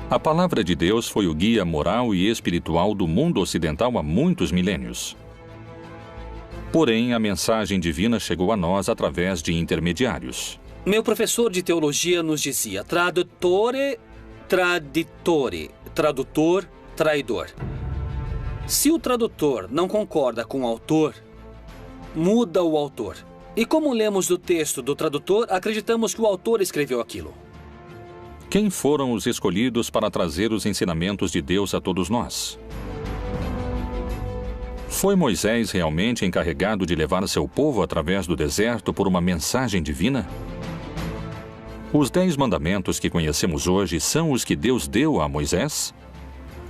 A palavra de Deus foi o guia moral e espiritual do mundo ocidental há muitos milênios. Porém, a mensagem divina chegou a nós através de intermediários. Meu professor de teologia nos dizia: tradutore, traditore, tradutor, traidor. Se o tradutor não concorda com o autor, muda o autor. E como lemos do texto do tradutor, acreditamos que o autor escreveu aquilo. Quem foram os escolhidos para trazer os ensinamentos de Deus a todos nós? Foi Moisés realmente encarregado de levar seu povo através do deserto por uma mensagem divina? Os 10 mandamentos que conhecemos hoje são os que Deus deu a Moisés?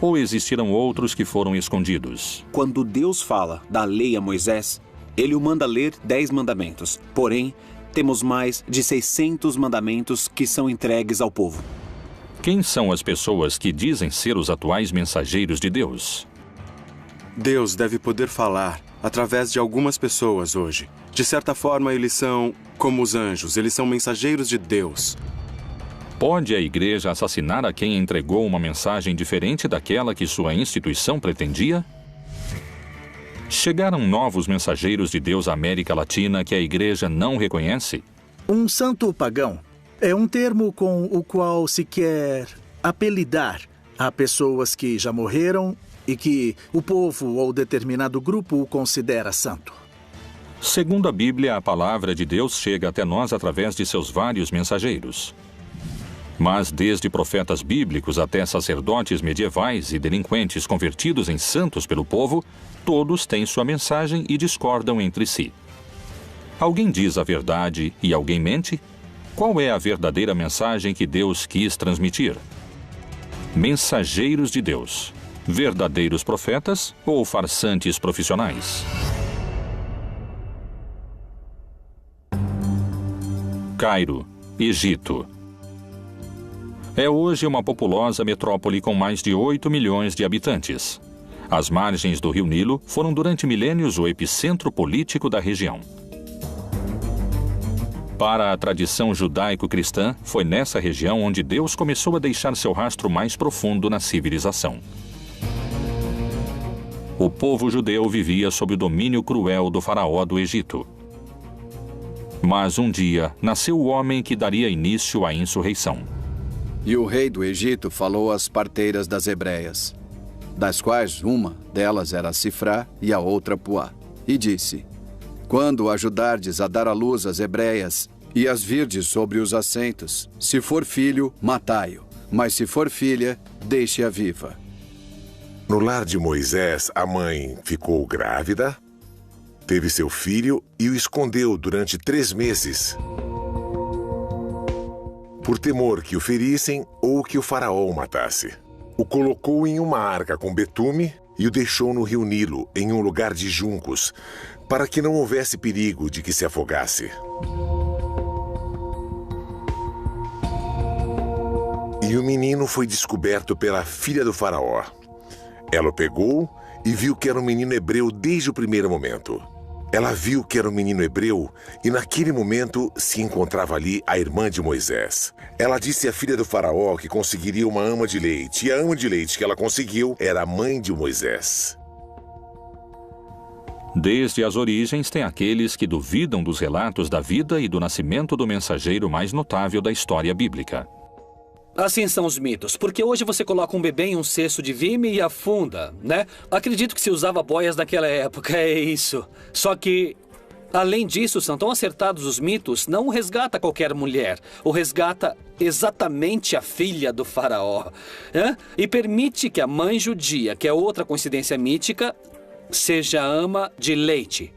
Ou existiram outros que foram escondidos? Quando Deus fala da lei a Moisés, ele o manda ler 10 mandamentos. Porém, temos mais de 600 mandamentos que são entregues ao povo. Quem são as pessoas que dizem ser os atuais mensageiros de Deus? Deus deve poder falar através de algumas pessoas hoje. De certa forma, eles são como os anjos, eles são mensageiros de Deus. Pode a igreja assassinar a quem entregou uma mensagem diferente daquela que sua instituição pretendia? Chegaram novos mensageiros de Deus à América Latina que a igreja não reconhece? Um santo pagão é um termo com o qual se quer apelidar a pessoas que já morreram e que o povo ou determinado grupo o considera santo. Segundo a Bíblia, a palavra de Deus chega até nós através de seus vários mensageiros. Mas desde profetas bíblicos até sacerdotes medievais e delinquentes convertidos em santos pelo povo, todos têm sua mensagem e discordam entre si. Alguém diz a verdade e alguém mente? Qual é a verdadeira mensagem que Deus quis transmitir? Mensageiros de Deus, verdadeiros profetas ou farsantes profissionais? Cairo, Egito. É hoje uma populosa metrópole com mais de 8 milhões de habitantes. As margens do rio Nilo foram durante milênios o epicentro político da região. Para a tradição judaico-cristã, foi nessa região onde Deus começou a deixar seu rastro mais profundo na civilização. O povo judeu vivia sob o domínio cruel do faraó do Egito. Mas um dia nasceu o homem que daria início à insurreição. E o rei do Egito falou às parteiras das hebreias, das quais uma delas era Sifrá e a outra Puá, e disse: quando ajudardes a dar à luz as hebreias e as virdes sobre os assentos, se for filho, matai-o, mas se for filha, deixe-a viva. No lar de Moisés, a mãe ficou grávida, teve seu filho e o escondeu durante 3 meses, por temor que o ferissem ou que o faraó o matasse. O colocou em uma arca com betume e o deixou no rio Nilo, em um lugar de juncos, para que não houvesse perigo de que se afogasse. E o menino foi descoberto pela filha do faraó. Ela o pegou e viu que era um menino hebreu desde o primeiro momento. Ela viu que era um menino hebreu e naquele momento se encontrava ali a irmã de Moisés. Ela disse à filha do faraó que conseguiria uma ama de leite, e a ama de leite que ela conseguiu era a mãe de Moisés. Desde as origens, tem aqueles que duvidam dos relatos da vida e do nascimento do mensageiro mais notável da história bíblica. Assim são os mitos, porque hoje você coloca um bebê em um cesto de vime e afunda, né? Acredito que se usava boias naquela época, é isso. Só que, além disso, são tão acertados os mitos, não o resgata qualquer mulher. O resgata exatamente a filha do faraó. E permite que a mãe judia, que é outra coincidência mítica, seja ama de leite.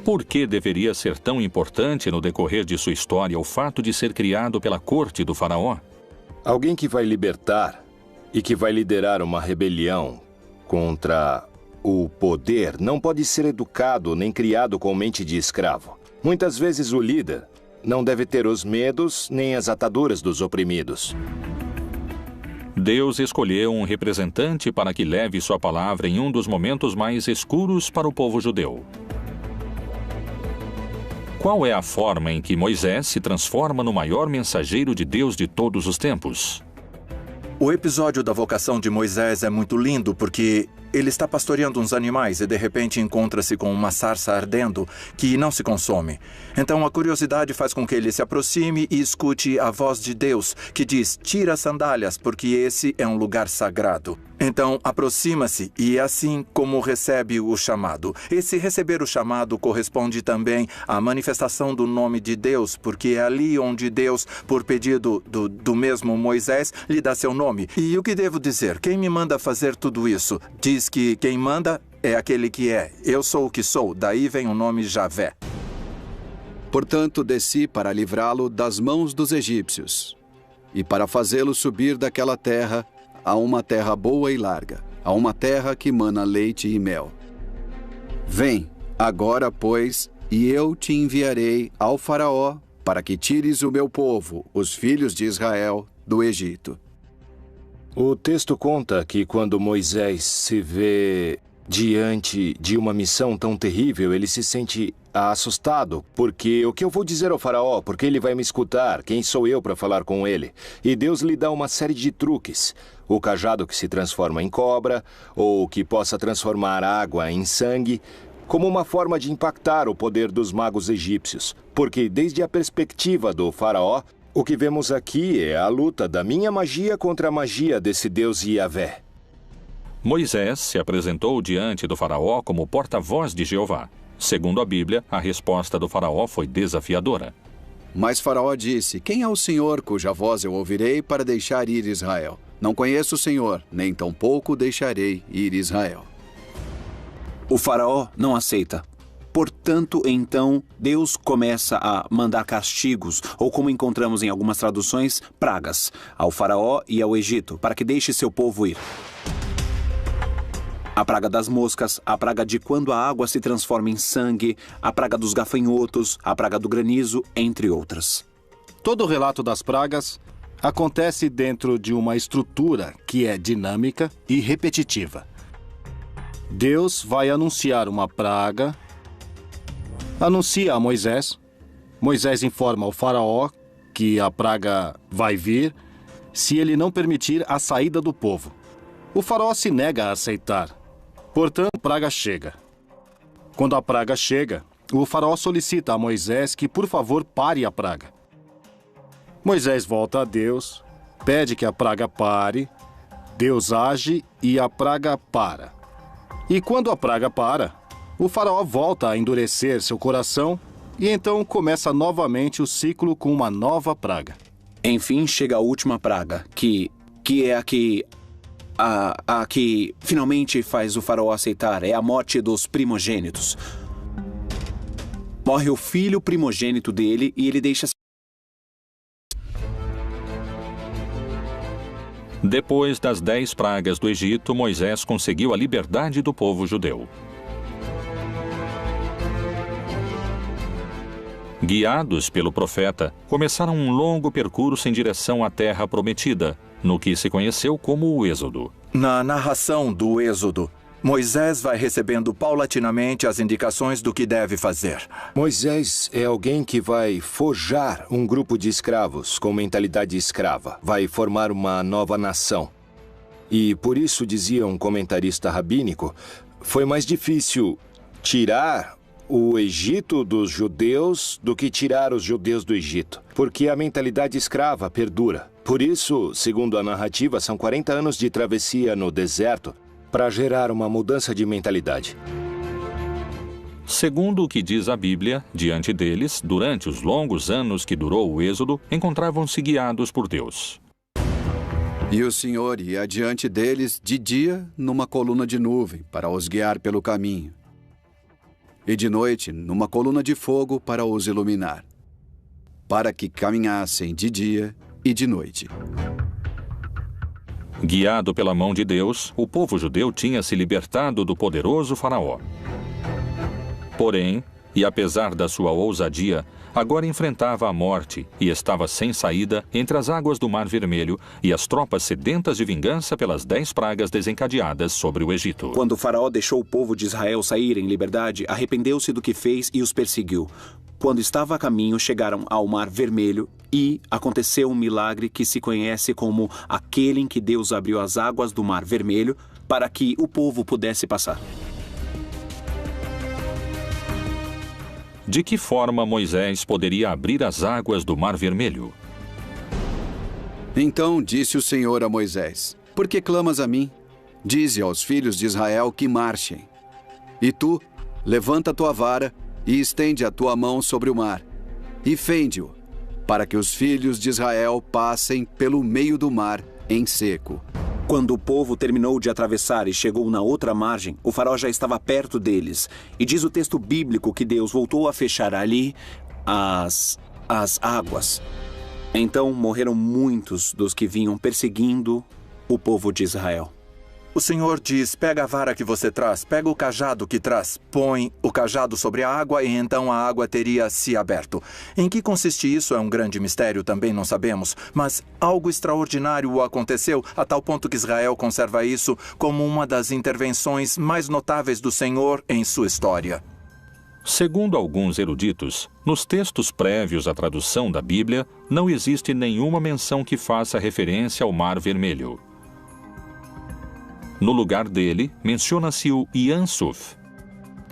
Por que deveria ser tão importante no decorrer de sua história o fato de ser criado pela corte do faraó? Alguém que vai libertar e que vai liderar uma rebelião contra o poder não pode ser educado nem criado com mente de escravo. Muitas vezes o líder não deve ter os medos nem as ataduras dos oprimidos. Deus escolheu um representante para que leve sua palavra em um dos momentos mais escuros para o povo judeu. Qual é a forma em que Moisés se transforma no maior mensageiro de Deus de todos os tempos? O episódio da vocação de Moisés é muito lindo porque ele está pastoreando uns animais e de repente encontra-se com uma sarça ardendo que não se consome. Então a curiosidade faz com que ele se aproxime e escute a voz de Deus que diz: tira as sandálias porque esse é um lugar sagrado. Então aproxima-se e é assim como recebe o chamado. Esse receber o chamado corresponde também à manifestação do nome de Deus, porque é ali onde Deus, por pedido do mesmo Moisés, lhe dá seu nome. E o que devo dizer? Quem me manda fazer tudo isso? Diz que quem manda é aquele que é. Eu sou o que sou, daí vem o nome Javé. Portanto, desci para livrá-lo das mãos dos egípcios e para fazê-lo subir daquela terra a uma terra boa e larga, a uma terra que mana leite e mel. Vem, agora, pois, e eu te enviarei ao Faraó para que tires o meu povo, os filhos de Israel, do Egito. O texto conta que quando Moisés se vê diante de uma missão tão terrível, ele se sente assustado, porque o que eu vou dizer ao faraó? Porque ele vai me escutar? Quem sou eu para falar com ele? E Deus lhe dá uma série de truques. O cajado que se transforma em cobra, ou que possa transformar água em sangue, como uma forma de impactar o poder dos magos egípcios. Porque desde a perspectiva do faraó, o que vemos aqui é a luta da minha magia contra a magia desse Deus Yahvé. Moisés se apresentou diante do faraó como porta-voz de Jeová. Segundo a Bíblia, a resposta do faraó foi desafiadora. Mas Faraó disse: quem é o Senhor cuja voz eu ouvirei para deixar ir Israel? Não conheço o Senhor, nem tampouco deixarei ir Israel. O faraó não aceita. Portanto, então, Deus começa a mandar castigos, ou como encontramos em algumas traduções, pragas, ao faraó e ao Egito, para que deixe seu povo ir. A praga das moscas, a praga de quando a água se transforma em sangue, a praga dos gafanhotos, a praga do granizo, entre outras. Todo o relato das pragas acontece dentro de uma estrutura que é dinâmica e repetitiva. Deus vai anunciar uma praga, anuncia a Moisés, Moisés informa ao faraó que a praga vai vir se ele não permitir a saída do povo. O faraó se nega a aceitar. Portanto, a praga chega. Quando a praga chega, o faraó solicita a Moisés que, por favor, pare a praga. Moisés volta a Deus, pede que a praga pare, Deus age e a praga para. E quando a praga para, o faraó volta a endurecer seu coração e então começa novamente o ciclo com uma nova praga. Enfim, chega a última praga, que é a que finalmente faz o faraó aceitar, é a morte dos primogênitos. Morre o filho primogênito dele e ele deixa... Depois das 10 pragas do Egito, Moisés conseguiu a liberdade do povo judeu. Guiados pelo profeta, começaram um longo percurso em direção à terra prometida, no que se conheceu como o Êxodo. Na narração do Êxodo, Moisés vai recebendo paulatinamente as indicações do que deve fazer. Moisés é alguém que vai forjar um grupo de escravos com mentalidade escrava. Vai formar uma nova nação. E por isso, dizia um comentarista rabínico, foi mais difícil tirar o Egito dos judeus do que tirar os judeus do Egito, porque a mentalidade escrava perdura. Por isso, segundo a narrativa, são 40 anos de travessia no deserto para gerar uma mudança de mentalidade. Segundo o que diz a Bíblia, diante deles, durante os longos anos que durou o Êxodo, encontravam-se guiados por Deus. E o Senhor ia adiante deles de dia numa coluna de nuvem para os guiar pelo caminho, e de noite numa coluna de fogo para os iluminar, para que caminhassem de dia e de noite. Guiado pela mão de Deus, o povo judeu tinha se libertado do poderoso faraó. Porém, e apesar da sua ousadia, agora enfrentava a morte e estava sem saída entre as águas do Mar Vermelho e as tropas sedentas de vingança pelas 10 pragas desencadeadas sobre o Egito. Quando o faraó deixou o povo de Israel sair em liberdade, arrependeu-se do que fez e os perseguiu. quando estava a caminho, chegaram ao Mar Vermelho e aconteceu um milagre que se conhece como aquele em que Deus abriu as águas do Mar Vermelho para que o povo pudesse passar. De que forma Moisés poderia abrir as águas do Mar Vermelho? Então disse o Senhor a Moisés: Por que clamas a mim? Dize aos filhos de Israel que marchem. E tu, levanta tua vara e estende a tua mão sobre o mar, e fende-o, para que os filhos de Israel passem pelo meio do mar em seco. Quando o povo terminou de atravessar e chegou na outra margem, o faraó já estava perto deles. E diz o texto bíblico que Deus voltou a fechar ali as águas. Então morreram muitos dos que vinham perseguindo o povo de Israel. O Senhor diz: pega a vara que você traz, pega o cajado que traz, põe o cajado sobre a água e então a água teria se aberto. Em que consiste isso é um grande mistério, também não sabemos, mas algo extraordinário aconteceu a tal ponto que Israel conserva isso como uma das intervenções mais notáveis do Senhor em sua história. Segundo alguns eruditos, nos textos prévios à tradução da Bíblia, não existe nenhuma menção que faça referência ao Mar Vermelho. No lugar dele, menciona-se o Yam Suf.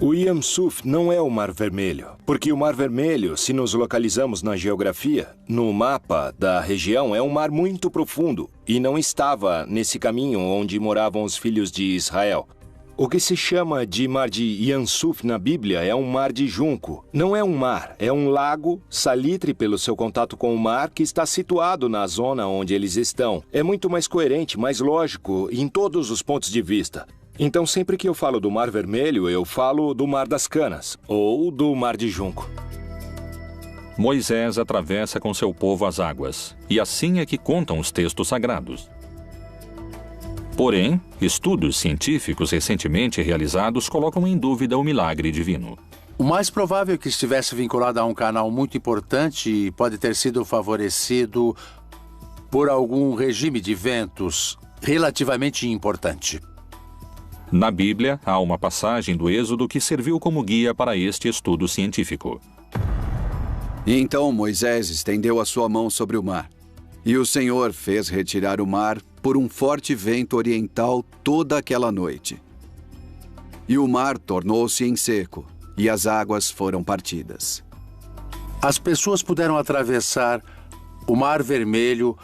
O Yam Suf não é o Mar Vermelho, porque o Mar Vermelho, se nos localizamos na geografia, no mapa da região, é um mar muito profundo e não estava nesse caminho onde moravam os filhos de Israel. O que se chama de mar de Yam Suf na Bíblia é um mar de junco. Não é um mar, é um lago, salitre pelo seu contato com o mar, que está situado na zona onde eles estão. É muito mais coerente, mais lógico em todos os pontos de vista. Então, sempre que eu falo do Mar Vermelho, eu falo do Mar das Canas, ou do Mar de Junco. Moisés atravessa com seu povo as águas, e assim é que contam os textos sagrados. Porém, estudos científicos recentemente realizados colocam em dúvida o milagre divino. O mais provável é que estivesse vinculado a um canal muito importante e pode ter sido favorecido por algum regime de ventos relativamente importante. Na Bíblia, há uma passagem do Êxodo que serviu como guia para este estudo científico. E então Moisés estendeu a sua mão sobre o mar, e o Senhor fez retirar o mar por um forte vento oriental toda aquela noite. E o mar tornou-se em seco, e as águas foram partidas. As pessoas puderam atravessar o Mar Vermelho,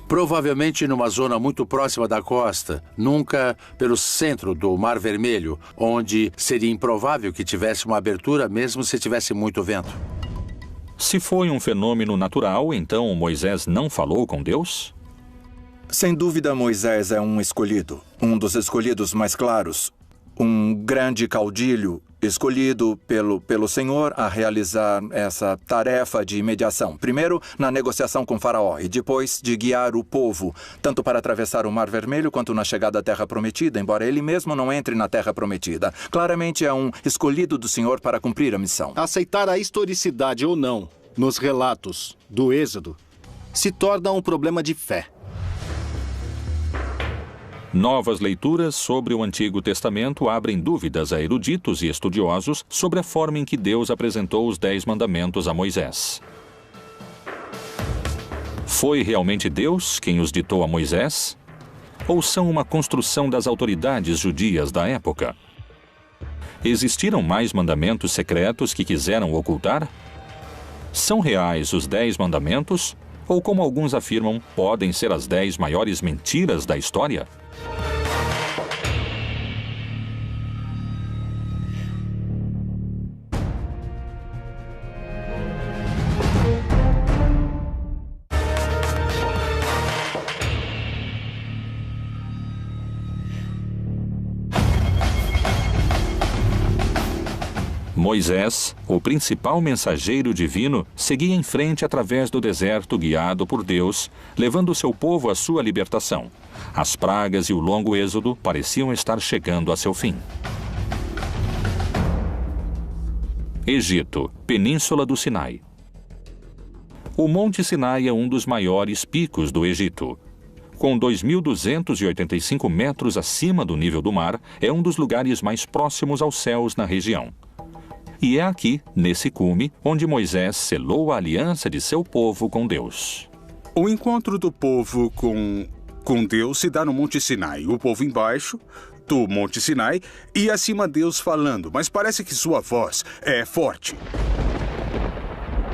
provavelmente numa zona muito próxima da costa, nunca pelo centro do Mar Vermelho, onde seria improvável que tivesse uma abertura mesmo se tivesse muito vento. Se foi um fenômeno natural, então Moisés não falou com Deus? Sem dúvida, Moisés é um escolhido, um dos escolhidos mais claros, um grande caudilho escolhido pelo Senhor a realizar essa tarefa de mediação. Primeiro, na negociação com Faraó e depois de guiar o povo, tanto para atravessar o Mar Vermelho quanto na chegada à Terra Prometida, embora ele mesmo não entre na Terra Prometida. Claramente é um escolhido do Senhor para cumprir a missão. Aceitar a historicidade ou não nos relatos do Êxodo se torna um problema de fé. Novas leituras sobre o Antigo Testamento abrem dúvidas a eruditos e estudiosos sobre a forma em que Deus apresentou os 10 mandamentos a Moisés. Foi realmente Deus quem os ditou a Moisés? Ou são uma construção das autoridades judias da época? Existiram mais mandamentos secretos que quiseram ocultar? São reais os 10 mandamentos? Ou, como alguns afirmam, podem ser as 10 maiores mentiras da história? Moisés, o principal mensageiro divino, seguia em frente através do deserto guiado por Deus, levando seu povo à sua libertação. As pragas e o longo êxodo pareciam estar chegando a seu fim. Egito, Península do Sinai. O Monte Sinai é um dos maiores picos do Egito. Com 2.285 metros acima do nível do mar, é um dos lugares mais próximos aos céus na região. E é aqui, nesse cume, onde Moisés selou a aliança de seu povo com Deus. O encontro do povo com Deus se dá no Monte Sinai. O povo embaixo do Monte Sinai e acima Deus falando, mas parece que sua voz é forte.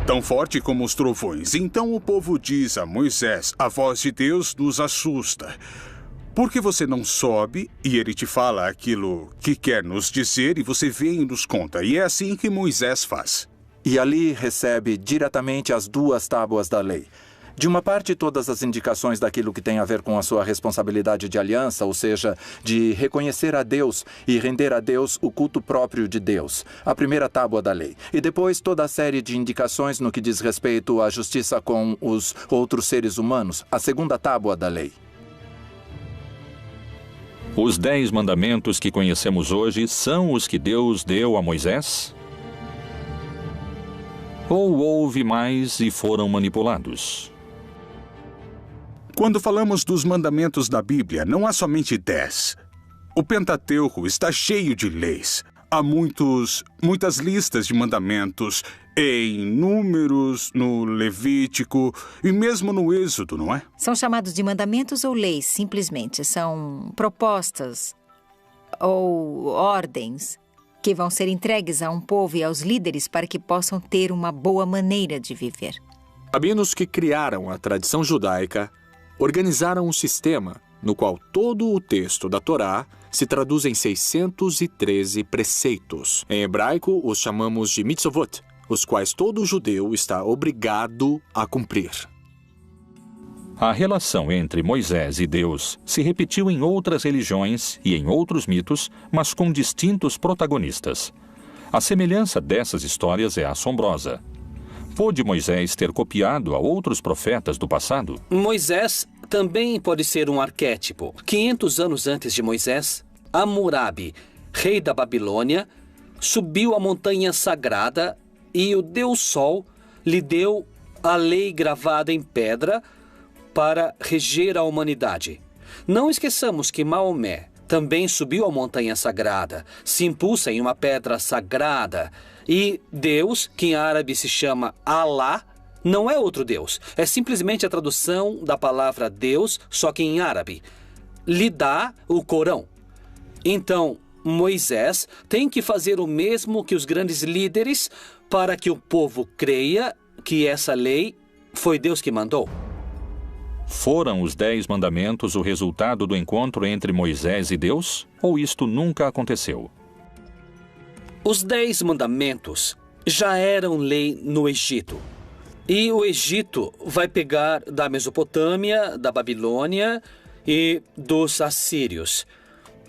Tão forte como os trovões. Então o povo diz a Moisés, a voz de Deus nos assusta. Por que você não sobe e ele te fala aquilo que quer nos dizer e você vem e nos conta? E é assim que Moisés faz. E ali recebe diretamente as 2 tábuas da lei. De uma parte, todas as indicações daquilo que tem a ver com a sua responsabilidade de aliança, ou seja, de reconhecer a Deus e render a Deus o culto próprio de Deus, a primeira tábua da lei. E depois toda a série de indicações no que diz respeito à justiça com os outros seres humanos, a segunda tábua da lei. Os 10 mandamentos que conhecemos hoje são os que Deus deu a Moisés? Ou houve mais e foram manipulados? Quando falamos dos mandamentos da Bíblia, não há somente 10. O Pentateuco está cheio de leis. Há muitas listas de mandamentos em Números, no Levítico e mesmo no Êxodo, não é? São chamados de mandamentos ou leis, simplesmente. São propostas ou ordens que vão ser entregues a um povo e aos líderes para que possam ter uma boa maneira de viver. Rabinos que criaram a tradição judaica organizaram um sistema no qual todo o texto da Torá se traduz em 613 preceitos. Em hebraico, os chamamos de mitzvot, os quais todo judeu está obrigado a cumprir. A relação entre Moisés e Deus se repetiu em outras religiões e em outros mitos, mas com distintos protagonistas. A semelhança dessas histórias é assombrosa. Pôde Moisés ter copiado a outros profetas do passado? Moisés também pode ser um arquétipo. 500 anos antes de Moisés, Hammurabi, rei da Babilônia, subiu a montanha sagrada e o Deus Sol lhe deu a lei gravada em pedra para reger a humanidade. Não esqueçamos que Maomé também subiu a montanha sagrada, se impulsa em uma pedra sagrada. E Deus, que em árabe se chama Alá, não é outro Deus. É simplesmente a tradução da palavra Deus, só que em árabe. Lhe dá o Corão. Então, Moisés tem que fazer o mesmo que os grandes líderes para que o povo creia que essa lei foi Deus que mandou. Foram os 10 mandamentos o resultado do encontro entre Moisés e Deus? Ou isto nunca aconteceu? Os 10 mandamentos já eram lei no Egito. E o Egito vai pegar da Mesopotâmia, da Babilônia e dos assírios.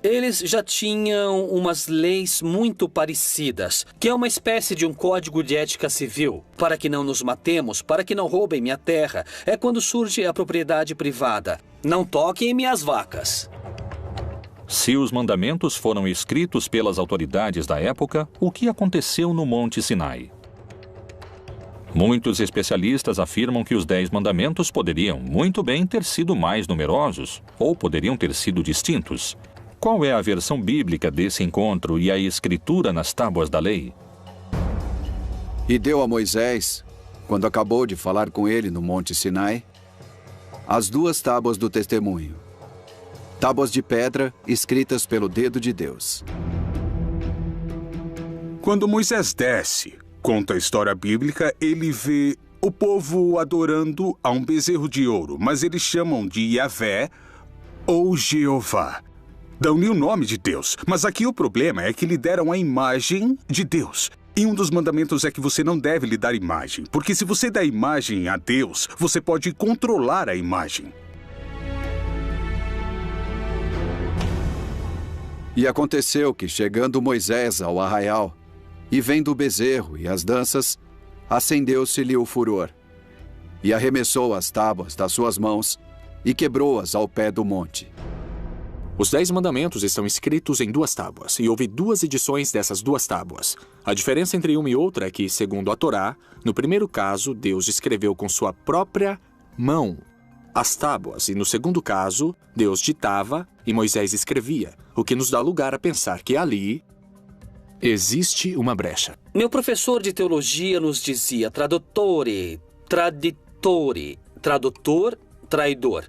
Eles já tinham umas leis muito parecidas, que é uma espécie de um código de ética civil, para que não nos matemos, para que não roubem minha terra. É quando surge a propriedade privada. Não toquem em minhas vacas. Se os mandamentos foram escritos pelas autoridades da época, o que aconteceu no Monte Sinai? Muitos especialistas afirmam que os 10 mandamentos poderiam muito bem ter sido mais numerosos, ou poderiam ter sido distintos. Qual é a versão bíblica desse encontro e a escritura nas tábuas da lei? E deu a Moisés, quando acabou de falar com ele no Monte Sinai, as 2 tábuas do testemunho, tábuas de pedra escritas pelo dedo de Deus. Quando Moisés desce, conta a história bíblica, ele vê o povo adorando a um bezerro de ouro, mas eles chamam de Yahvé ou Jeová. Dão-lhe o nome de Deus, mas aqui o problema é que lhe deram a imagem de Deus. E um dos mandamentos é que você não deve lhe dar imagem, porque se você dá imagem a Deus, você pode controlar a imagem. E aconteceu que, chegando Moisés ao arraial, e vendo o bezerro e as danças, acendeu-se-lhe o furor, e arremessou as tábuas das suas mãos, e quebrou-as ao pé do monte. Os 10 mandamentos estão escritos em 2 tábuas, e houve 2 edições dessas 2 tábuas. A diferença entre uma e outra é que, segundo a Torá, no primeiro caso, Deus escreveu com sua própria mão as tábuas, e no segundo caso, Deus ditava e Moisés escrevia, o que nos dá lugar a pensar que ali Existe uma brecha. Meu professor de teologia nos dizia tradutore, traditore, tradutor, traidor.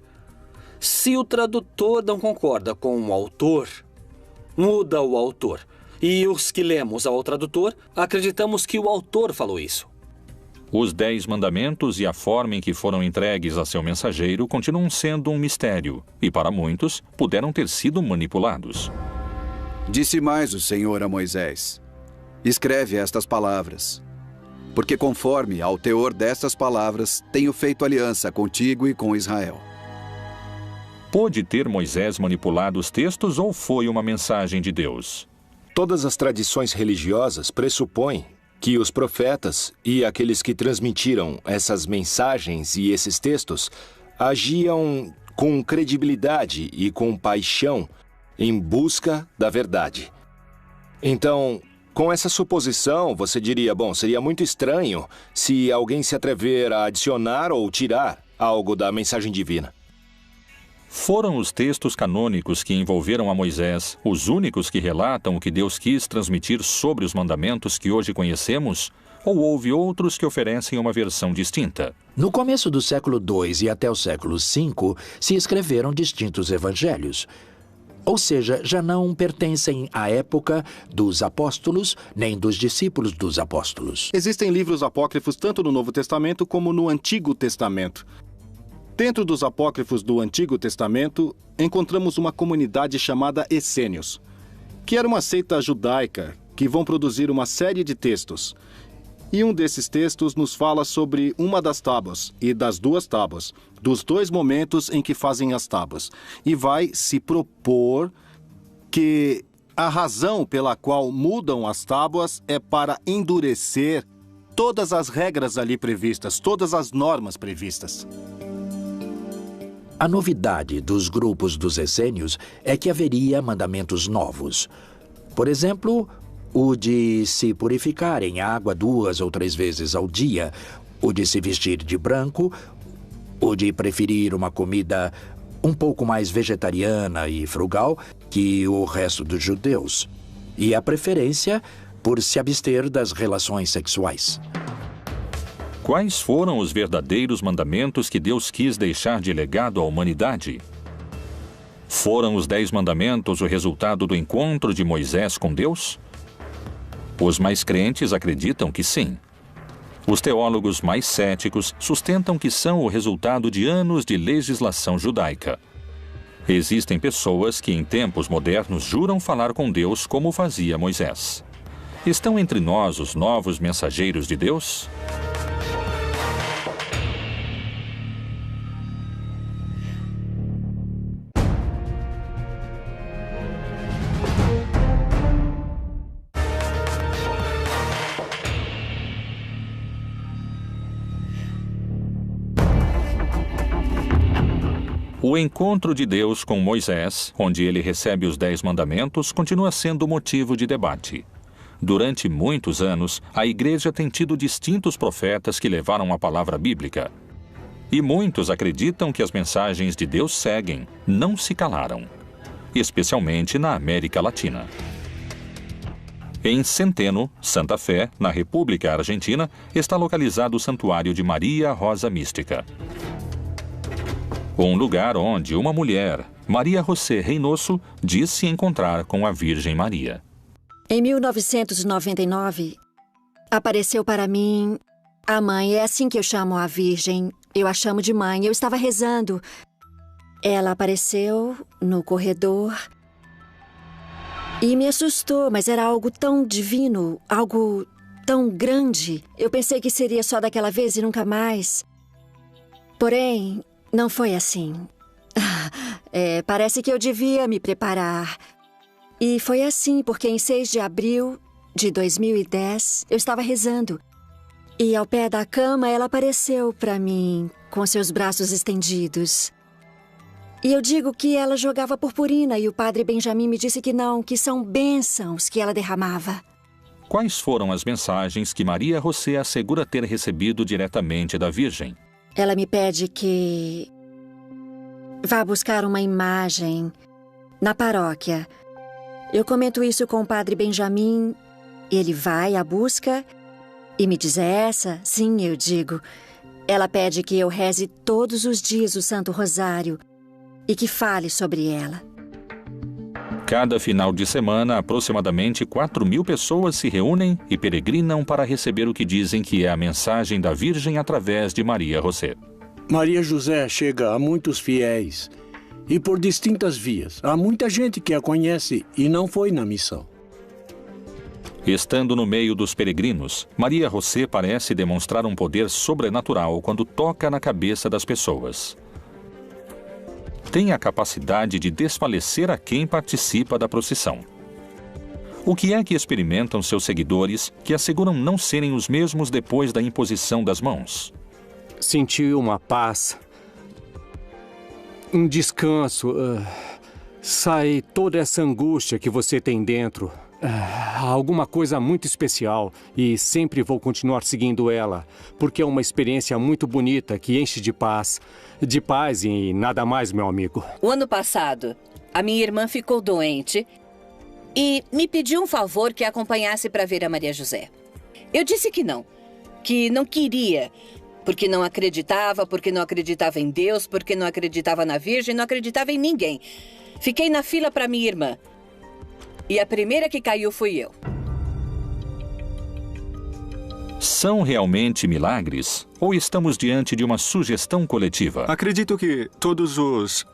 Se o tradutor não concorda com o autor, muda o autor. E os que lemos ao tradutor, acreditamos que o autor falou isso. Os 10 mandamentos e a forma em que foram entregues a seu mensageiro continuam sendo um mistério, e para muitos, puderam ter sido manipulados. Disse mais o Senhor a Moisés: escreve estas palavras, porque conforme ao teor destas palavras, tenho feito aliança contigo e com Israel. Pôde ter Moisés manipulado os textos ou foi uma mensagem de Deus? Todas as tradições religiosas pressupõem que os profetas e aqueles que transmitiram essas mensagens e esses textos agiam com credibilidade e com paixão em busca da verdade. Então, com essa suposição, você diria, bom, seria muito estranho se alguém se atrever a adicionar ou tirar algo da mensagem divina. Foram os textos canônicos que envolveram a Moisés os únicos que relatam o que Deus quis transmitir sobre os mandamentos que hoje conhecemos? Ou houve outros que oferecem uma versão distinta? No começo do século II e até o século V, se escreveram distintos evangelhos. Ou seja, já não pertencem à época dos apóstolos, nem dos discípulos dos apóstolos. Existem livros apócrifos tanto no Novo Testamento como no Antigo Testamento. Dentro dos apócrifos do Antigo Testamento, encontramos uma comunidade chamada Essênios, que era uma seita judaica que vão produzir uma série de textos. E um desses textos nos fala sobre uma das tábuas e das 2 tábuas, dos 2 momentos em que fazem as tábuas. E vai se propor que a razão pela qual mudam as tábuas é para endurecer todas as regras ali previstas, todas as normas previstas. A novidade dos grupos dos essênios é que haveria mandamentos novos. Por exemplo, o de se purificar em água 2 ou 3 vezes ao dia, o de se vestir de branco, o de preferir uma comida um pouco mais vegetariana e frugal que o resto dos judeus, e a preferência por se abster das relações sexuais. Quais foram os verdadeiros mandamentos que Deus quis deixar de legado à humanidade? Foram os 10 mandamentos o resultado do encontro de Moisés com Deus? Os mais crentes acreditam que sim. Os teólogos mais céticos sustentam que são o resultado de anos de legislação judaica. Existem pessoas que em tempos modernos juram falar com Deus como fazia Moisés. Estão entre nós os novos mensageiros de Deus? O encontro de Deus com Moisés, onde ele recebe os 10 mandamentos, continua sendo motivo de debate. Durante muitos anos, a Igreja tem tido distintos profetas que levaram a palavra bíblica. E muitos acreditam que as mensagens de Deus seguem, não se calaram. Especialmente na América Latina. Em Centeno, Santa Fé, na República Argentina, está localizado o Santuário de Maria Rosa Mística. Um lugar onde uma mulher, Maria José Reynoso, diz se encontrar com a Virgem Maria. Em 1999, apareceu para mim a mãe. É assim que eu chamo a Virgem. Eu a chamo de mãe. Eu estava rezando. Ela apareceu no corredor e me assustou, mas era algo tão divino, algo tão grande. Eu pensei que seria só daquela vez e nunca mais. Porém, não foi assim. Parece que eu devia me preparar. E foi assim, porque em 6 de abril de 2010, eu estava rezando. E ao pé da cama, ela apareceu para mim, com seus braços estendidos. E eu digo que ela jogava purpurina e o padre Benjamin me disse que não, que são bênçãos que ela derramava. Quais foram as mensagens que Maria José assegura ter recebido diretamente da Virgem? Ela me pede que vá buscar uma imagem na paróquia. Eu comento isso com o padre Benjamin Ele vai à busca e me diz: é essa? Sim, eu digo. Ela pede que eu reze todos os dias o Santo Rosário e que fale sobre ela. Cada final de semana, aproximadamente 4.000 pessoas se reúnem e peregrinam para receber o que dizem que é a mensagem da Virgem através de Maria José. Maria José chega a muitos fiéis e por distintas vias. Há muita gente que a conhece e não foi na missão. Estando no meio dos peregrinos, Maria José parece demonstrar um poder sobrenatural quando toca na cabeça das pessoas. Tem a capacidade de desfalecer a quem participa da procissão. O que é que experimentam seus seguidores que asseguram não serem os mesmos depois da imposição das mãos? Senti uma paz, um descanso. Sai toda essa angústia que você tem dentro. Alguma coisa muito especial e sempre vou continuar seguindo ela, porque é uma experiência muito bonita que enche de paz e nada mais, meu amigo. O ano passado, a minha irmã ficou doente e me pediu um favor que a acompanhasse para ver a Maria José. Eu disse que não queria, porque não acreditava em Deus, porque não acreditava na Virgem, não acreditava em ninguém. Fiquei na fila para minha irmã. E a primeira que caiu fui eu. São realmente milagres? Ou estamos diante de uma sugestão coletiva? Acredito que todos os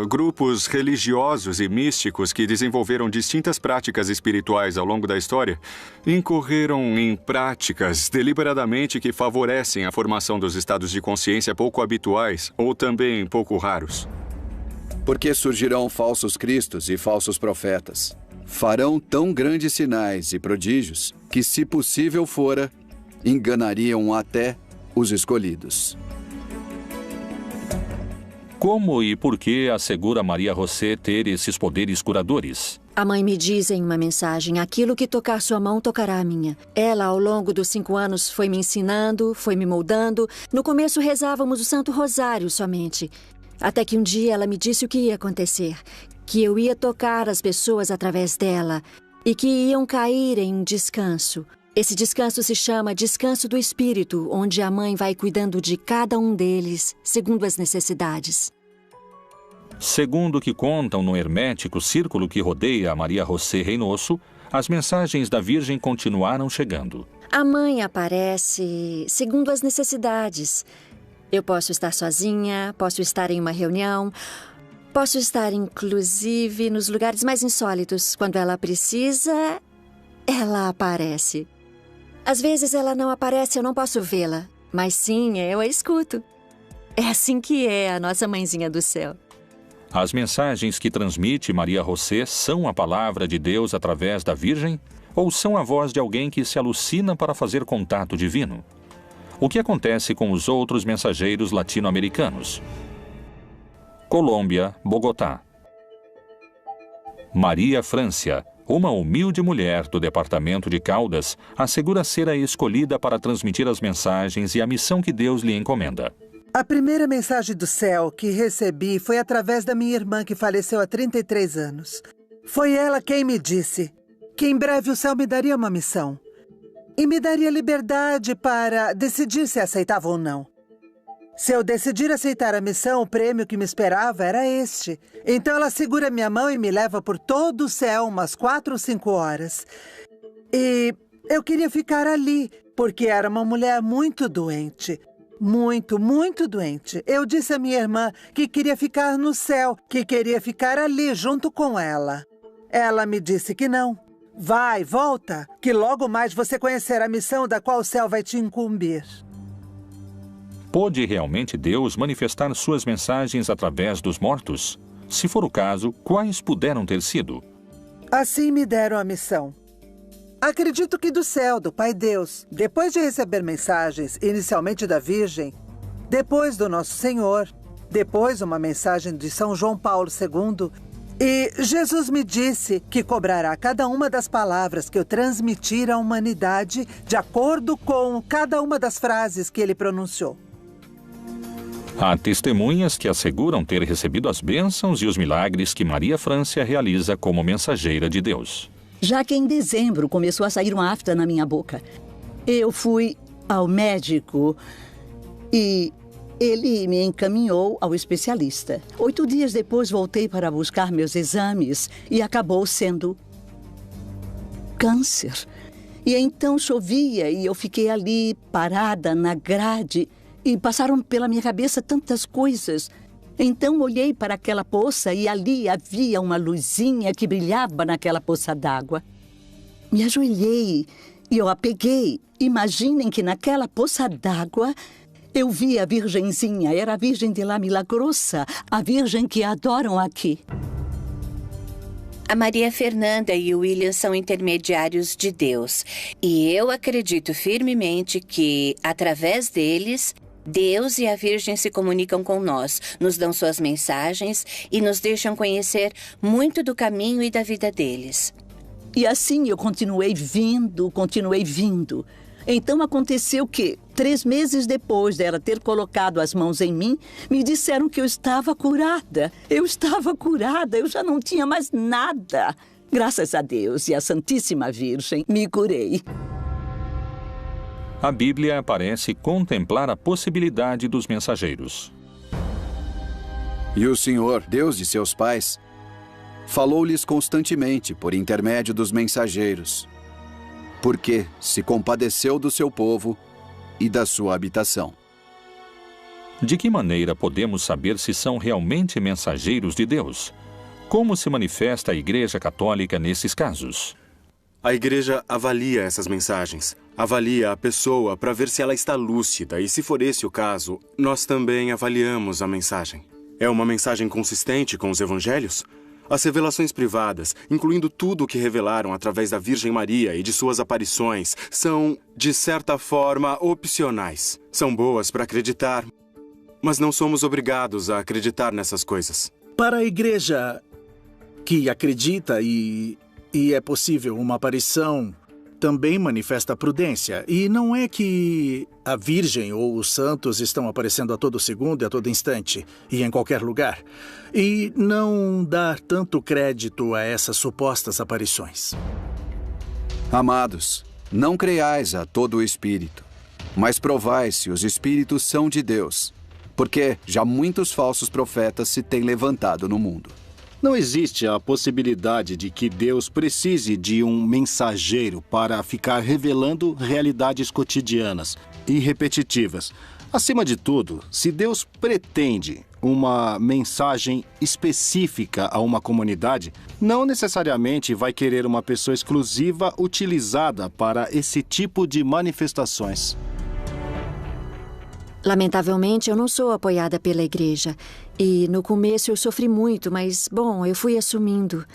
grupos religiosos e místicos que desenvolveram distintas práticas espirituais ao longo da história incorreram em práticas deliberadamente que favorecem a formação dos estados de consciência pouco habituais ou também pouco raros. Porque surgirão falsos cristos e falsos profetas. Farão tão grandes sinais e prodígios que, se possível fora, enganariam até os escolhidos. Como e por que assegura Maria José ter esses poderes curadores? A mãe me diz em uma mensagem: aquilo que tocar sua mão tocará a minha. Ela, ao longo dos 5 anos, foi me ensinando, foi me moldando. No começo rezávamos o Santo Rosário somente. Até que um dia ela me disse o que ia acontecer. Que eu ia tocar as pessoas através dela e que iam cair em um descanso. Esse descanso se chama Descanso do Espírito, onde a mãe vai cuidando de cada um deles, segundo as necessidades. Segundo o que contam no hermético círculo que rodeia a Maria José Reynoso, as mensagens da Virgem continuaram chegando. A mãe aparece segundo as necessidades. Eu posso estar sozinha, posso estar em uma reunião... Posso estar, inclusive, nos lugares mais insólitos. Quando ela precisa, ela aparece. Às vezes ela não aparece, eu não posso vê-la. Mas sim, eu a escuto. É assim que é a nossa mãezinha do céu. As mensagens que transmite Maria José são a palavra de Deus através da Virgem? Ou são a voz de alguém que se alucina para fazer contato divino? O que acontece com os outros mensageiros latino-americanos? Colômbia, Bogotá. Maria Francia, uma humilde mulher do departamento de Caldas, assegura ser a escolhida para transmitir as mensagens e a missão que Deus lhe encomenda. A primeira mensagem do céu que recebi foi através da minha irmã que faleceu há 33 anos. Foi ela quem me disse que em breve o céu me daria uma missão e me daria liberdade para decidir se aceitava ou não. Se eu decidir aceitar a missão, o prêmio que me esperava era este. Então ela segura minha mão e me leva por todo o céu umas 4 ou 5 horas. E eu queria ficar ali, porque era uma mulher muito doente. Muito, muito doente. Eu disse à minha irmã que queria ficar no céu, que queria ficar ali junto com ela. Ela me disse que não. Vai, volta, que logo mais você conhecerá a missão da qual o céu vai te incumbir. Pôde realmente Deus manifestar suas mensagens através dos mortos? Se for o caso, quais puderam ter sido? Assim me deram a missão. Acredito que do céu, do Pai Deus, depois de receber mensagens, inicialmente da Virgem, depois do Nosso Senhor, depois uma mensagem de São João Paulo II, e Jesus me disse que cobrará cada uma das palavras que eu transmitir à humanidade de acordo com cada uma das frases que ele pronunciou. Há testemunhas que asseguram ter recebido as bênçãos e os milagres que Maria Francia realiza como mensageira de Deus. já que em dezembro começou a sair uma afta na minha boca. Eu fui ao médico e ele me encaminhou ao especialista. 8 dias depois voltei para buscar meus exames e acabou sendo câncer. E então chovia e eu fiquei ali parada na grade e passaram pela minha cabeça tantas coisas. Então olhei para aquela poça e ali havia uma luzinha que brilhava naquela poça d'água. Me ajoelhei e eu a peguei. Imaginem que naquela poça d'água eu vi a Virgenzinha. Era a Virgem de La Milagrosa, a Virgem que adoram aqui. A Maria Fernanda e o William são intermediários de Deus. E eu acredito firmemente que, através deles, Deus e a Virgem se comunicam com nós, nos dão suas mensagens e nos deixam conhecer muito do caminho e da vida deles. E assim eu continuei vindo. Então aconteceu que, 3 meses depois dela ter colocado as mãos em mim, me disseram que eu estava curada. Eu já não tinha mais nada. Graças a Deus e à Santíssima Virgem, me curei. A Bíblia parece contemplar a possibilidade dos mensageiros. E o Senhor, Deus de seus pais, falou-lhes constantemente por intermédio dos mensageiros, porque se compadeceu do seu povo e da sua habitação. De que maneira podemos saber se são realmente mensageiros de Deus? Como se manifesta a Igreja Católica nesses casos? A Igreja avalia essas mensagens, avalia a pessoa para ver se ela está lúcida e, se for esse o caso, nós também avaliamos a mensagem. É uma mensagem consistente com os evangelhos? As revelações privadas, incluindo tudo o que revelaram através da Virgem Maria e de suas aparições, são, de certa forma, opcionais. São boas para acreditar, mas não somos obrigados a acreditar nessas coisas. Para a igreja que acredita e é possível uma aparição, também manifesta prudência. E não é que a Virgem ou os santos estão aparecendo a todo segundo e a todo instante, e em qualquer lugar. E não dar tanto crédito a essas supostas aparições. Amados, não creiais a todo o espírito, mas provai se os espíritos são de Deus, porque já muitos falsos profetas se têm levantado no mundo. Não existe a possibilidade de que Deus precise de um mensageiro para ficar revelando realidades cotidianas e repetitivas. Acima de tudo, se Deus pretende uma mensagem específica a uma comunidade, não necessariamente vai querer uma pessoa exclusiva utilizada para esse tipo de manifestações. Lamentavelmente, eu não sou apoiada pela igreja. E no começo eu sofri muito, mas, bom, eu fui assumindo.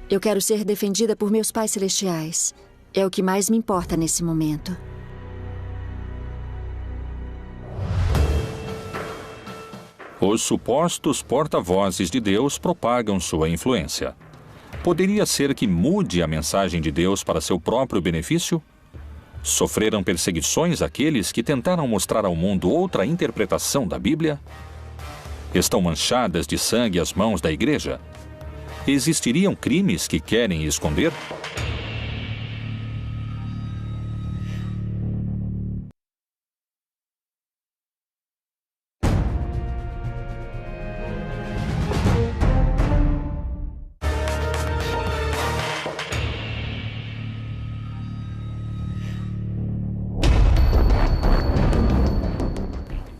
Eu quero ser defendida por meus pais celestiais. É o que mais me importa nesse momento. Os supostos porta-vozes de Deus propagam sua influência. Poderia ser que mude a mensagem de Deus para seu próprio benefício? Sofreram perseguições aqueles que tentaram mostrar ao mundo outra interpretação da Bíblia? Estão manchadas de sangue as mãos da igreja? Existiriam crimes que querem esconder?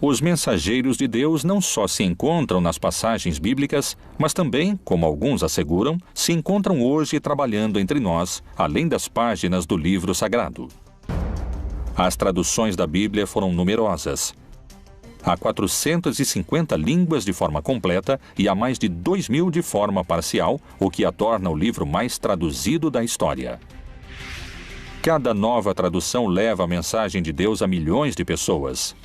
Os mensageiros de Deus não só se encontram nas passagens bíblicas, mas também, como alguns asseguram, se encontram hoje trabalhando entre nós, além das páginas do livro sagrado. As traduções da Bíblia foram numerosas. Há 450 línguas de forma completa e há mais de 2.000 de forma parcial, o que a torna o livro mais traduzido da história. Cada nova tradução leva a mensagem de Deus a milhões de pessoas.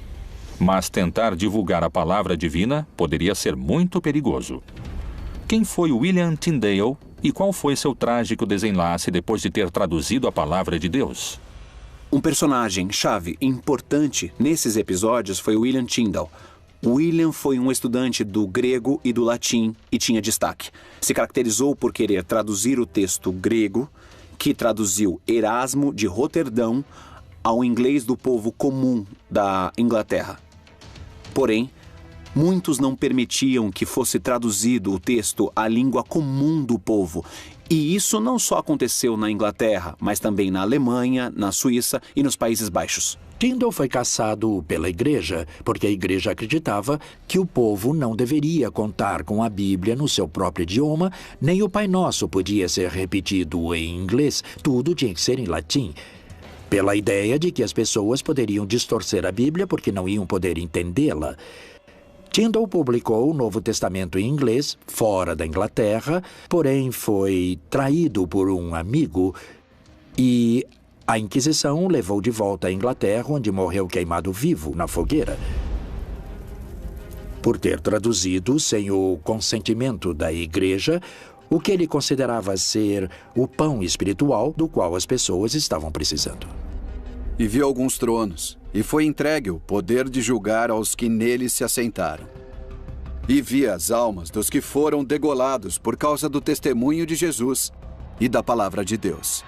Mas tentar divulgar a palavra divina poderia ser muito perigoso. Quem foi William Tyndale e qual foi seu trágico desenlace depois de ter traduzido a palavra de Deus? Um personagem-chave importante nesses episódios foi William Tyndale. William foi um estudante do grego e do latim e tinha destaque. Se caracterizou por querer traduzir o texto grego que traduziu Erasmo de Roterdão ao inglês do povo comum da Inglaterra. Porém, muitos não permitiam que fosse traduzido o texto à língua comum do povo. E isso não só aconteceu na Inglaterra, mas também na Alemanha, na Suíça e nos Países Baixos. Tyndale foi caçado pela igreja, porque a igreja acreditava que o povo não deveria contar com a Bíblia no seu próprio idioma, nem o Pai Nosso podia ser repetido em inglês, tudo tinha que ser em latim. Pela ideia de que as pessoas poderiam distorcer a Bíblia porque não iam poder entendê-la. Tyndale publicou o Novo Testamento em inglês, fora da Inglaterra, porém foi traído por um amigo e a Inquisição o levou de volta à Inglaterra, onde morreu queimado vivo na fogueira, por ter traduzido sem o consentimento da igreja o que ele considerava ser o pão espiritual do qual as pessoas estavam precisando. E viu alguns tronos, e foi entregue o poder de julgar aos que neles se assentaram. E vi as almas dos que foram degolados por causa do testemunho de Jesus e da palavra de Deus.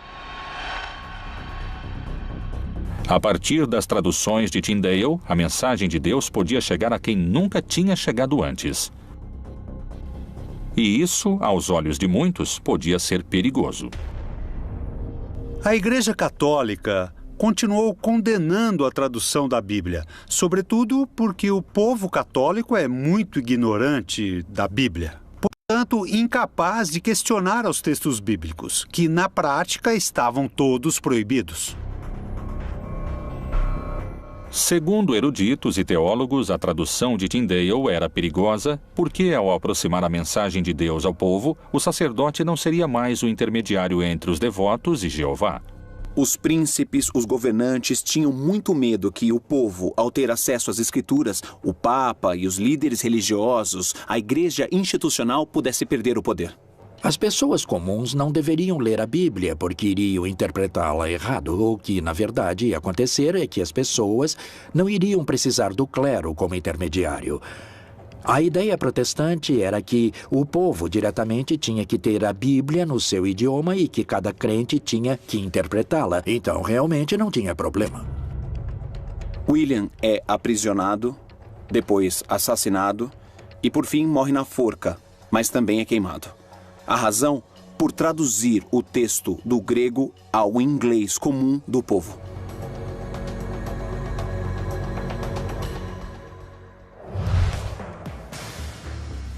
A partir das traduções de Tyndale, a mensagem de Deus podia chegar a quem nunca tinha chegado antes. E isso, aos olhos de muitos, podia ser perigoso. A Igreja Católica continuou condenando a tradução da Bíblia, sobretudo porque o povo católico é muito ignorante da Bíblia. Portanto, incapaz de questionar os textos bíblicos, que na prática estavam todos proibidos. Segundo eruditos e teólogos, a tradução de Tyndale era perigosa porque, ao aproximar a mensagem de Deus ao povo, o sacerdote não seria mais o intermediário entre os devotos e Jeová. Os príncipes, os governantes tinham muito medo que o povo, ao ter acesso às escrituras, o Papa e os líderes religiosos, a igreja institucional pudesse perder o poder. As pessoas comuns não deveriam ler a Bíblia porque iriam interpretá-la errado. O que, na verdade, ia acontecer é que as pessoas não iriam precisar do clero como intermediário. A ideia protestante era que o povo diretamente tinha que ter a Bíblia no seu idioma e que cada crente tinha que interpretá-la. Então, realmente não tinha problema. William é aprisionado, depois assassinado e, por fim, morre na forca, mas também é queimado. A razão? Por traduzir o texto do grego ao inglês comum do povo.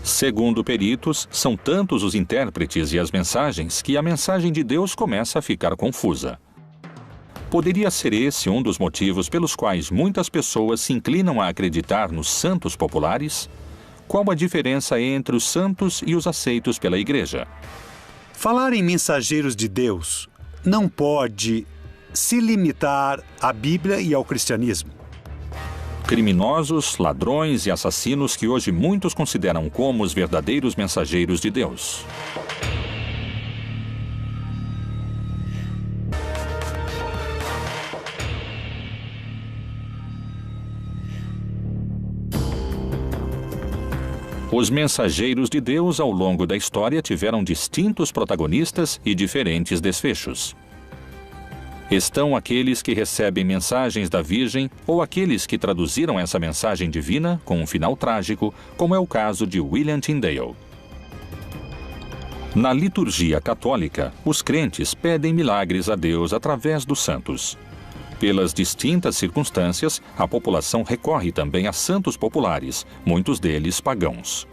Segundo peritos, são tantos os intérpretes e as mensagens que a mensagem de Deus começa a ficar confusa. Poderia ser esse um dos motivos pelos quais muitas pessoas se inclinam a acreditar nos santos populares? Qual a diferença entre os santos e os aceitos pela igreja? Falar em mensageiros de Deus não pode se limitar à Bíblia e ao cristianismo. Criminosos, ladrões e assassinos que hoje muitos consideram como os verdadeiros mensageiros de Deus. Os mensageiros de Deus ao longo da história tiveram distintos protagonistas e diferentes desfechos. Estão aqueles que recebem mensagens da Virgem ou aqueles que traduziram essa mensagem divina com um final trágico, como é o caso de William Tyndale. Na liturgia católica, os crentes pedem milagres a Deus através dos santos. Pelas distintas circunstâncias, a população recorre também a santos populares, muitos deles pagãos.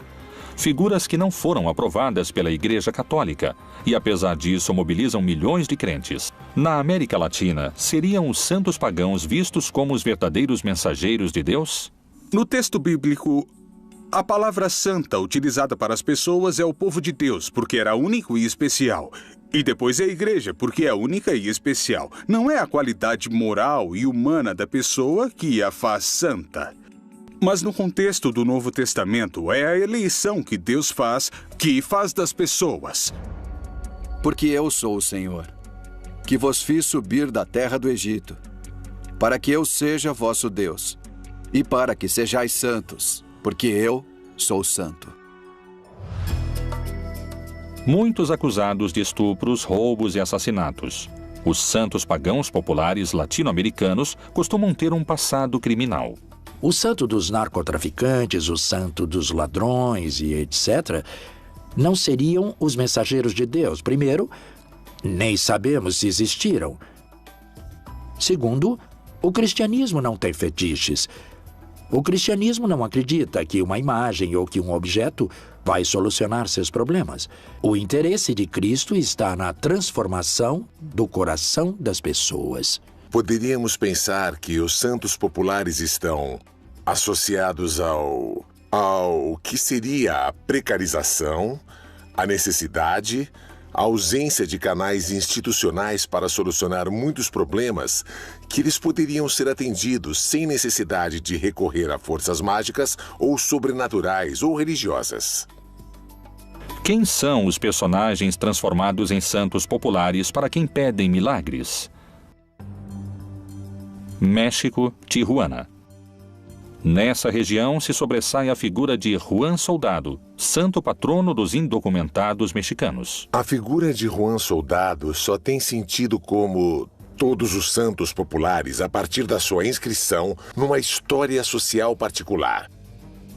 Figuras que não foram aprovadas pela Igreja Católica e, apesar disso, mobilizam milhões de crentes. Na América Latina, seriam os santos pagãos vistos como os verdadeiros mensageiros de Deus? No texto bíblico, a palavra santa utilizada para as pessoas é o povo de Deus, porque era único e especial. E depois é a igreja, porque é única e especial. Não é a qualidade moral e humana da pessoa que a faz santa. Mas no contexto do Novo Testamento, é a eleição que Deus faz, que faz das pessoas. Porque eu sou o Senhor, que vos fiz subir da terra do Egito, para que eu seja vosso Deus, e para que sejais santos, porque eu sou santo. Muitos acusados de estupros, roubos e assassinatos. Os santos pagãos populares latino-americanos costumam ter um passado criminal. O santo dos narcotraficantes, o santo dos ladrões e etc., não seriam os mensageiros de Deus. Primeiro, nem sabemos se existiram. Segundo, o cristianismo não tem fetiches. O cristianismo não acredita que uma imagem ou que um objeto vai solucionar seus problemas. O interesse de Cristo está na transformação do coração das pessoas. Poderíamos pensar que os santos populares estão associados ao que seria a precarização, a necessidade, a ausência de canais institucionais para solucionar muitos problemas que eles poderiam ser atendidos sem necessidade de recorrer a forças mágicas ou sobrenaturais ou religiosas. Quem são os personagens transformados em santos populares para quem pedem milagres? México, Tijuana. Nessa região se sobressai a figura de Juan Soldado, santo patrono dos indocumentados mexicanos. A figura de Juan Soldado só tem sentido como todos os santos populares a partir da sua inscrição numa história social particular.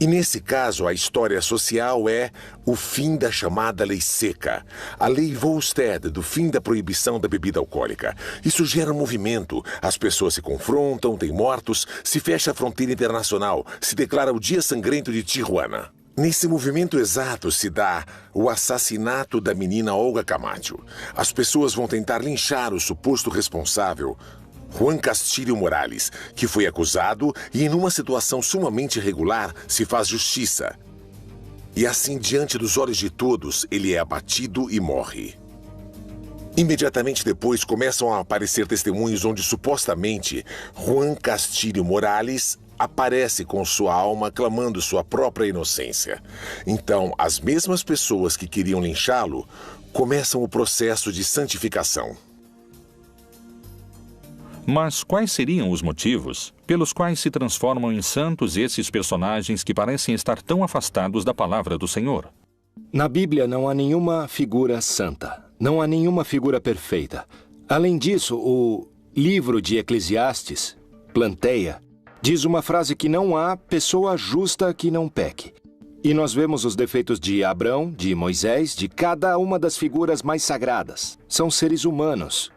E nesse caso, a história social é o fim da chamada Lei Seca, a Lei Volstead, do fim da proibição da bebida alcoólica. Isso gera um movimento, as pessoas se confrontam, tem mortos, se fecha a fronteira internacional, se declara o Dia Sangrento de Tijuana. Nesse movimento exato se dá o assassinato da menina Olga Camacho. As pessoas vão tentar linchar o suposto responsável, Juan Castillo Morales, que foi acusado e, em uma situação sumamente irregular, se faz justiça. E assim, diante dos olhos de todos, ele é abatido e morre. Imediatamente depois, começam a aparecer testemunhos onde, supostamente, Juan Castillo Morales aparece com sua alma clamando sua própria inocência. Então, as mesmas pessoas que queriam linchá-lo começam o processo de santificação. Mas quais seriam os motivos pelos quais se transformam em santos esses personagens que parecem estar tão afastados da palavra do Senhor? Na Bíblia não há nenhuma figura santa, não há nenhuma figura perfeita. Além disso, o livro de Eclesiastes, Planteia, diz uma frase que não há pessoa justa que não peque. E nós vemos os defeitos de Abrão, de Moisés, de cada uma das figuras mais sagradas. São seres humanos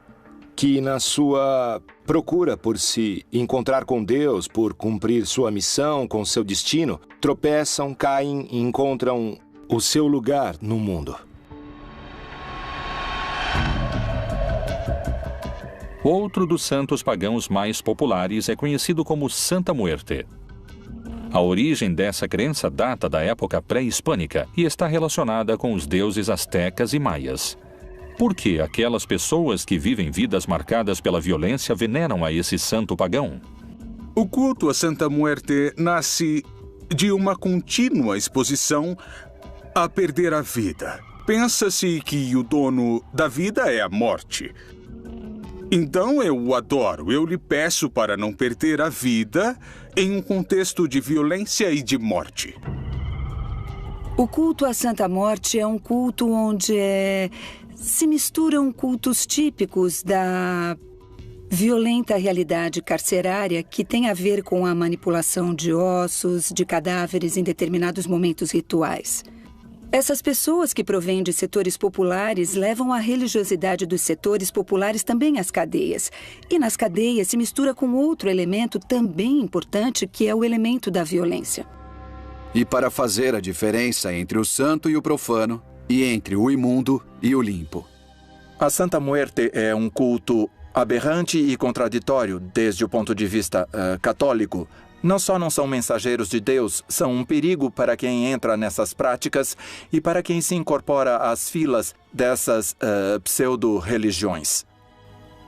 que, na sua procura por se encontrar com Deus, por cumprir sua missão com seu destino, tropeçam, caem e encontram o seu lugar no mundo. Outro dos santos pagãos mais populares é conhecido como Santa Muerte. A origem dessa crença data da época pré-hispânica e está relacionada com os deuses astecas e maias. Por que aquelas pessoas que vivem vidas marcadas pela violência veneram a esse santo pagão? O culto a Santa Muerte nasce de uma contínua exposição a perder a vida. Pensa-se que o dono da vida é a morte. Então eu o adoro, eu lhe peço para não perder a vida em um contexto de violência e de morte. O culto à Santa Morte é um culto onde se misturam cultos típicos da violenta realidade carcerária que tem a ver com a manipulação de ossos, de cadáveres em determinados momentos rituais. Essas pessoas que provêm de setores populares levam a religiosidade dos setores populares também às cadeias. E nas cadeias se mistura com outro elemento também importante, que é o elemento da violência. E para fazer a diferença entre o santo e o profano, e entre o imundo e o limpo. A Santa Muerte é um culto aberrante e contraditório desde o ponto de vista católico. Não só não são mensageiros de Deus, são um perigo para quem entra nessas práticas e para quem se incorpora às filas dessas pseudo-religiões.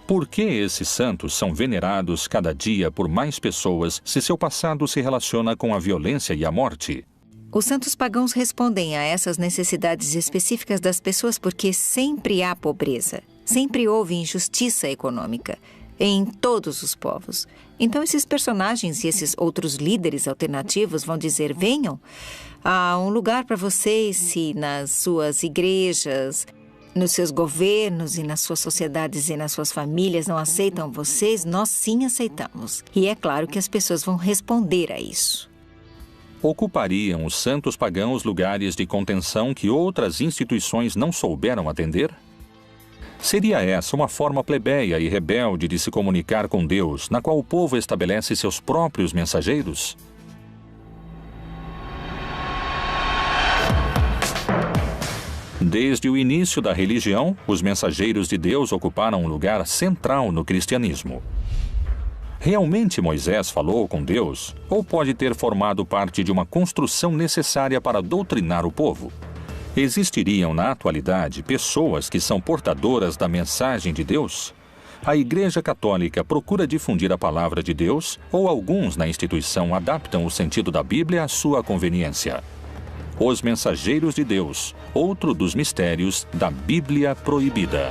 Por que esses santos são venerados cada dia por mais pessoas se seu passado se relaciona com a violência e a morte? Os santos pagãos respondem a essas necessidades específicas das pessoas porque sempre há pobreza, sempre houve injustiça econômica. em todos os povos. Então, esses personagens e esses outros líderes alternativos vão dizer: venham, há um lugar para vocês se nas suas igrejas, nos seus governos e nas suas sociedades e nas suas famílias não aceitam vocês, nós sim aceitamos. E é claro que as pessoas vão responder a isso. Ocupariam os santos pagãos lugares de contenção que outras instituições não souberam atender? Seria essa uma forma plebeia e rebelde de se comunicar com Deus, na qual o povo estabelece seus próprios mensageiros? Desde o início da religião, os mensageiros de Deus ocuparam um lugar central no cristianismo. Realmente Moisés falou com Deus, ou pode ter formado parte de uma construção necessária para doutrinar o povo? Existiriam na atualidade pessoas que são portadoras da mensagem de Deus? A Igreja Católica procura difundir a palavra de Deus, ou alguns na instituição adaptam o sentido da Bíblia à sua conveniência? Os Mensageiros de Deus, outro dos mistérios da Bíblia Proibida.